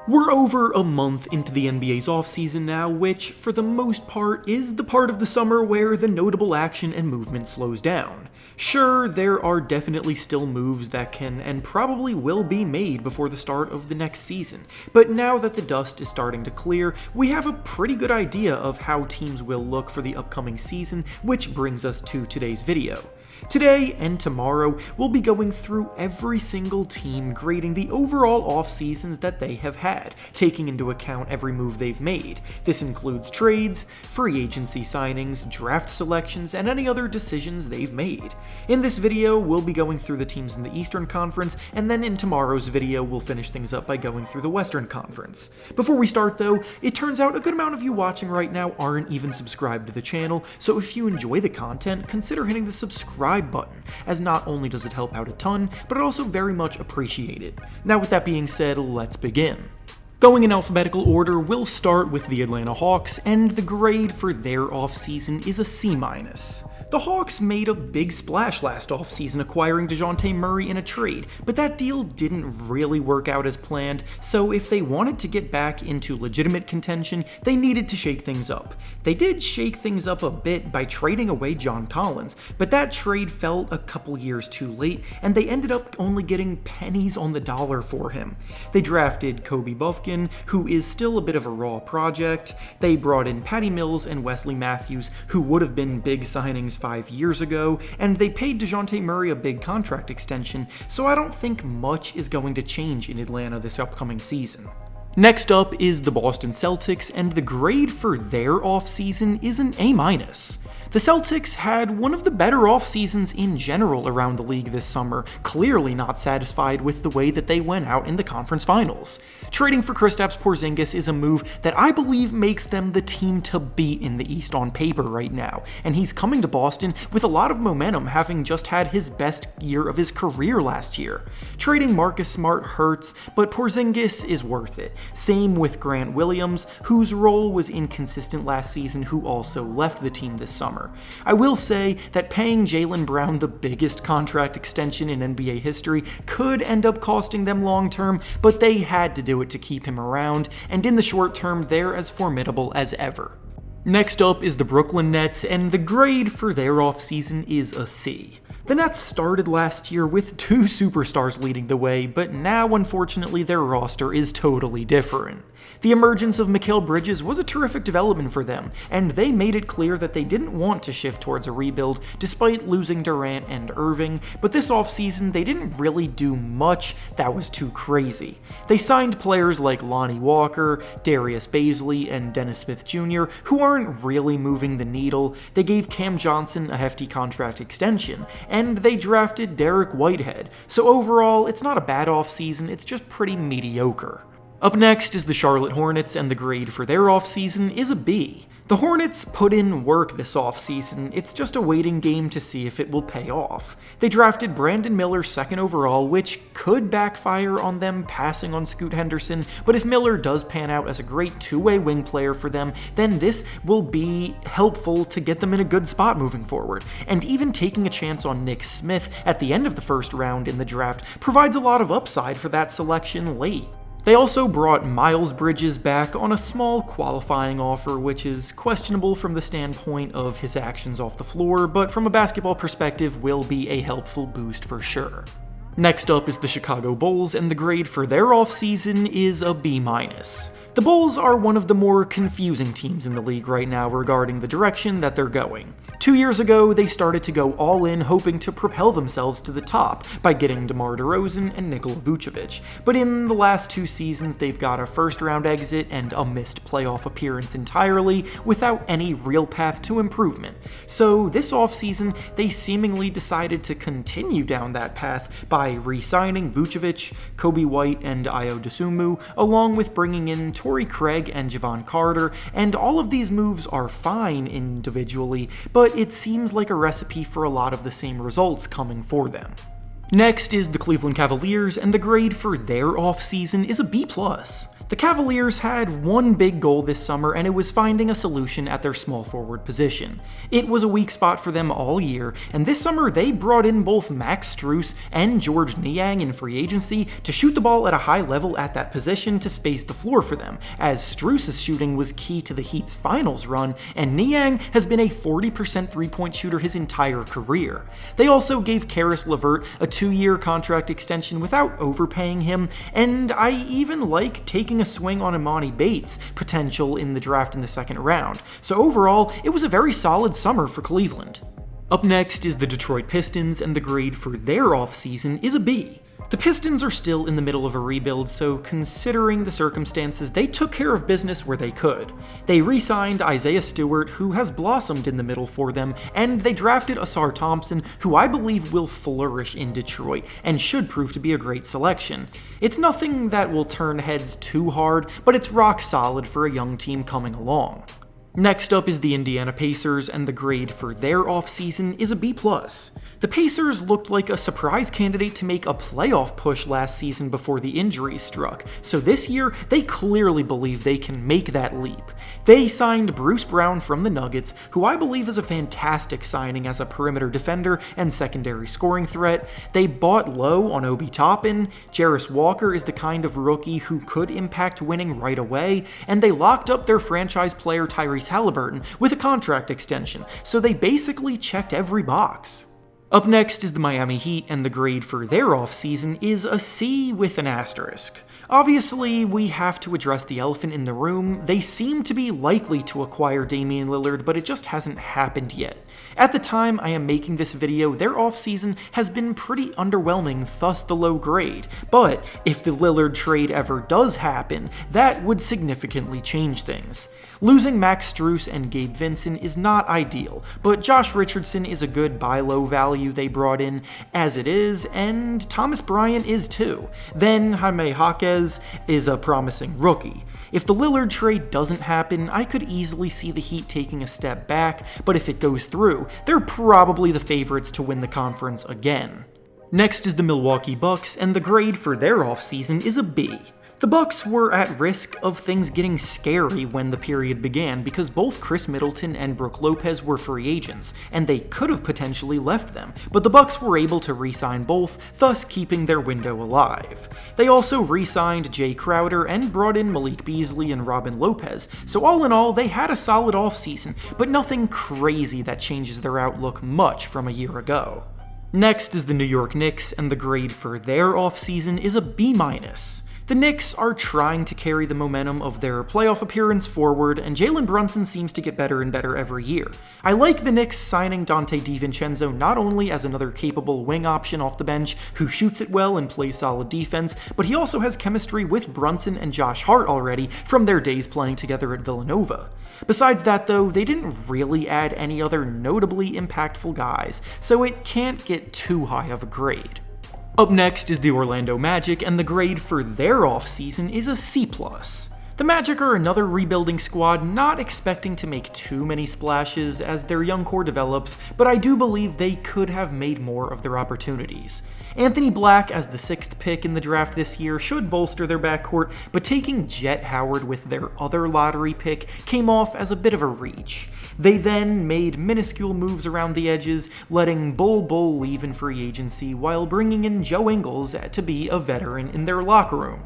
We're over a month into the NBA's offseason now, which, for the most part, is the part of the summer where the notable action and movement slows down. Sure, there are definitely still moves that can and probably will be made before the start of the next season, but now that the dust is starting to clear, we have a pretty good idea of how teams will look for the upcoming season, which brings us to today's video. Today and tomorrow, we'll be going through every single team, grading the overall off-seasons that they have had, taking into account every move they've made. This includes trades, free agency signings, draft selections, and any other decisions they've made. In this video, we'll be going through the teams in the Eastern Conference, and then in tomorrow's video, we'll finish things up by going through the Western Conference. Before we start though, it turns out a good amount of you watching right now aren't even subscribed to the channel, so if you enjoy the content, consider hitting the subscribe button, as not only does it help out a ton, but it also very much appreciated. Now with that being said, let's begin. Going in alphabetical order, we'll start with the Atlanta Hawks, and the grade for their offseason is a C-. The Hawks made a big splash last offseason acquiring DeJounte Murray in a trade, but that deal didn't really work out as planned, so if they wanted to get back into legitimate contention, they needed to shake things up. They did shake things up a bit by trading away John Collins, but that trade fell a couple years too late, and they ended up only getting pennies on the dollar for him. They drafted Kobe Bufkin, who is still a bit of a raw project. They brought in Patty Mills and Wesley Matthews, who would have been big signings 5 years ago, and they paid DeJounte Murray a big contract extension, so I don't think much is going to change in Atlanta this upcoming season. Next up is the Boston Celtics, and the grade for their offseason is an A-. The Celtics had one of the better off-seasons in general around the league this summer, clearly not satisfied with the way that they went out in the conference finals. Trading for Kristaps Porzingis is a move that I believe makes them the team to beat in the East on paper right now, and he's coming to Boston with a lot of momentum, having just had his best year of his career last year. Trading Marcus Smart hurts, but Porzingis is worth it. Same with Grant Williams, whose role was inconsistent last season, who also left the team this summer. I will say that paying Jaylen Brown the biggest contract extension in NBA history could end up costing them long term, but they had to do it to keep him around, and in the short term, they're as formidable as ever. Next up is the Brooklyn Nets, and the grade for their offseason is a C. The Nets started last year with 2 superstars leading the way, but now unfortunately their roster is totally different. The emergence of Mikal Bridges was a terrific development for them, and they made it clear that they didn't want to shift towards a rebuild despite losing Durant and Irving, but this offseason they didn't really do much that was too crazy. They signed players like Lonnie Walker, Darius Bazley, and Dennis Smith Jr., who aren't really moving the needle. They gave Cam Johnson a hefty contract extension, and they drafted Derek Whitehead, so overall it's not a bad offseason, it's just pretty mediocre. Up next is the Charlotte Hornets, and the grade for their offseason is a B. The Hornets put in work this offseason, it's just a waiting game to see if it will pay off. They drafted Brandon Miller 2nd overall, which could backfire on them passing on Scoot Henderson, but if Miller does pan out as a great two-way wing player for them, then this will be helpful to get them in a good spot moving forward. And even taking a chance on Nick Smith at the end of the first round in the draft provides a lot of upside for that selection late. They also brought Miles Bridges back on a small qualifying offer, which is questionable from the standpoint of his actions off the floor, but from a basketball perspective will be a helpful boost for sure. Next up is the Chicago Bulls, and the grade for their offseason is a B-. The Bulls are one of the more confusing teams in the league right now regarding the direction that they're going. 2 years ago, they started to go all in, hoping to propel themselves to the top by getting DeMar DeRozan and Nikola Vucevic, but in the last 2 seasons, they've got a first-round exit and a missed playoff appearance entirely without any real path to improvement. So this offseason, they seemingly decided to continue down that path by re-signing Vucevic, Kobe White, and Ayo Dosunmu, along with bringing in Torrey Craig and Javon Carter, and all of these moves are fine individually, but it seems like a recipe for a lot of the same results coming for them. Next is the Cleveland Cavaliers, and the grade for their offseason is a B+. The The Cavaliers had one big goal this summer, and it was finding a solution at their small forward position. It was a weak spot for them all year, and this summer they brought in both Max Strus and Georges Niang in free agency to shoot the ball at a high level at that position to space the floor for them, as Strus' shooting was key to the Heat's finals run, and Niang has been a 40% three-point shooter his entire career. They also gave Caris LeVert a 2-year contract extension without overpaying him, and I even like taking a swing on Imani Bates' potential in the draft in the second round. So overall, it was a very solid summer for Cleveland. Up next is the Detroit Pistons, and the grade for their offseason is a B. The Pistons are still in the middle of a rebuild, so considering the circumstances, they took care of business where they could. They re-signed Isaiah Stewart, who has blossomed in the middle for them, and they drafted Asar Thompson, who I believe will flourish in Detroit and should prove to be a great selection. It's nothing that will turn heads too hard, but it's rock solid for a young team coming along. Next up is the Indiana Pacers, and the grade for their offseason is a B+. The Pacers looked like a surprise candidate to make a playoff push last season before the injuries struck, so this year they clearly believe they can make that leap. They signed Bruce Brown from the Nuggets, who I believe is a fantastic signing as a perimeter defender and secondary scoring threat. They bought low on Obi Toppin, Jarris Walker is the kind of rookie who could impact winning right away, and they locked up their franchise player Tyrese Halliburton with a contract extension, so they basically checked every box. Up next is the Miami Heat, and the grade for their offseason is a C with an asterisk. Obviously, we have to address the elephant in the room. They seem to be likely to acquire Damian Lillard, but it just hasn't happened yet. At the time I am making this video, their offseason has been pretty underwhelming, thus the low grade. But if the Lillard trade ever does happen, that would significantly change things. Losing Max Strus and Gabe Vincent is not ideal, but Josh Richardson is a good buy low value they brought in as it is, and Thomas Bryant is too. Then Jaime Jaquez is a promising rookie. If the Lillard trade doesn't happen, I could easily see the Heat taking a step back, but if it goes through, they're probably the favorites to win the conference again. Next is the Milwaukee Bucks, and the grade for their offseason is a B. The Bucks were at risk of things getting scary when the period began because both Chris Middleton and Brook Lopez were free agents, and they could have potentially left them, but the Bucks were able to re-sign both, thus keeping their window alive. They also re-signed Jay Crowder and brought in Malik Beasley and Robin Lopez, so all in all, they had a solid offseason, but nothing crazy that changes their outlook much from a year ago. Next is the New York Knicks, and the grade for their offseason is a B-. The Knicks are trying to carry the momentum of their playoff appearance forward, and Jalen Brunson seems to get better and better every year. I like the Knicks signing Dante DiVincenzo not only as another capable wing option off the bench who shoots it well and plays solid defense, but he also has chemistry with Brunson and Josh Hart already from their days playing together at Villanova. Besides that though, they didn't really add any other notably impactful guys, so it can't get too high of a grade. Up next is the Orlando Magic, and the grade for their offseason is a C+. The Magic are another rebuilding squad, not expecting to make too many splashes as their young core develops, but I do believe they could have made more of their opportunities. Anthony Black as the 6th pick in the draft this year should bolster their backcourt, but taking Jet Howard with their other lottery pick came off as a bit of a reach. They then made minuscule moves around the edges, letting Bol leave in free agency while bringing in Joe Ingles to be a veteran in their locker room.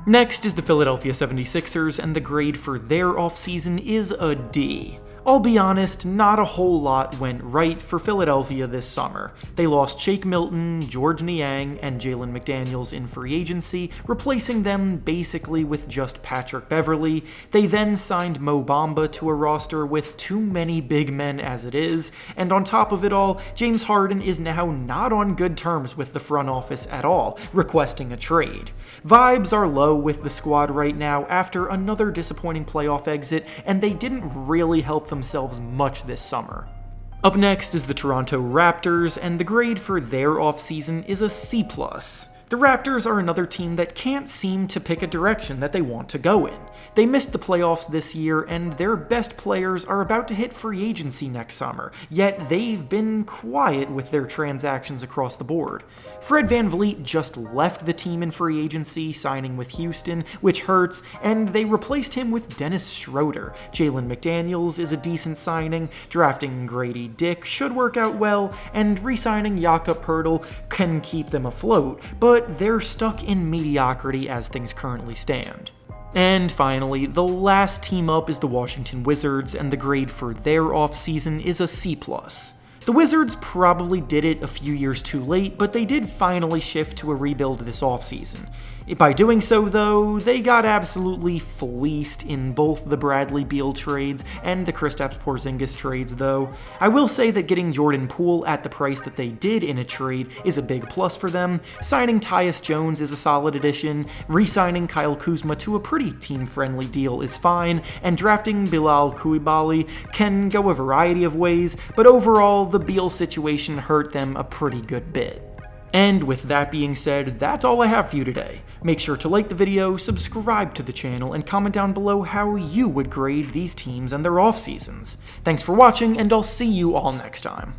Next is the Philadelphia 76ers, and the grade for their offseason is a D. I'll be honest, not a whole lot went right for Philadelphia this summer. They lost Shake Milton, Georges Niang, and Jalen McDaniels in free agency, replacing them basically with just Patrick Beverley. They then signed Mo Bamba to a roster with too many big men as it is, and on top of it all, James Harden is now not on good terms with the front office at all, requesting a trade. Vibes are low with the squad right now after another disappointing playoff exit, and they didn't really help themselves much this summer. Up next is the Toronto Raptors, and the grade for their offseason is a C+. The Raptors are another team that can't seem to pick a direction that they want to go in. They missed the playoffs this year, and their best players are about to hit free agency next summer, yet they've been quiet with their transactions across the board. Fred VanVleet just left the team in free agency, signing with Houston, which hurts, and they replaced him with Dennis Schroeder. Jalen McDaniels is a decent signing, drafting Grady Dick should work out well, and re-signing Jakob Poeltl can keep them afloat, but they're stuck in mediocrity as things currently stand. And finally, the last team up is the Washington Wizards, and the grade for their offseason is a C+. The Wizards probably did it a few years too late, but they did finally shift to a rebuild this offseason. By doing so, though, they got absolutely fleeced in both the Bradley Beal trades and the Kristaps Porzingis trades, though. I will say that getting Jordan Poole at the price that they did in a trade is a big plus for them. Signing Tyus Jones is a solid addition, re-signing Kyle Kuzma to a pretty team-friendly deal is fine, and drafting Bilal Coulibaly can go a variety of ways, but overall, the Beal situation hurt them a pretty good bit. And with that being said, that's all I have for you today. Make sure to like the video, subscribe to the channel, and comment down below how you would grade these teams and their off seasons. Thanks for watching, and I'll see you all next time.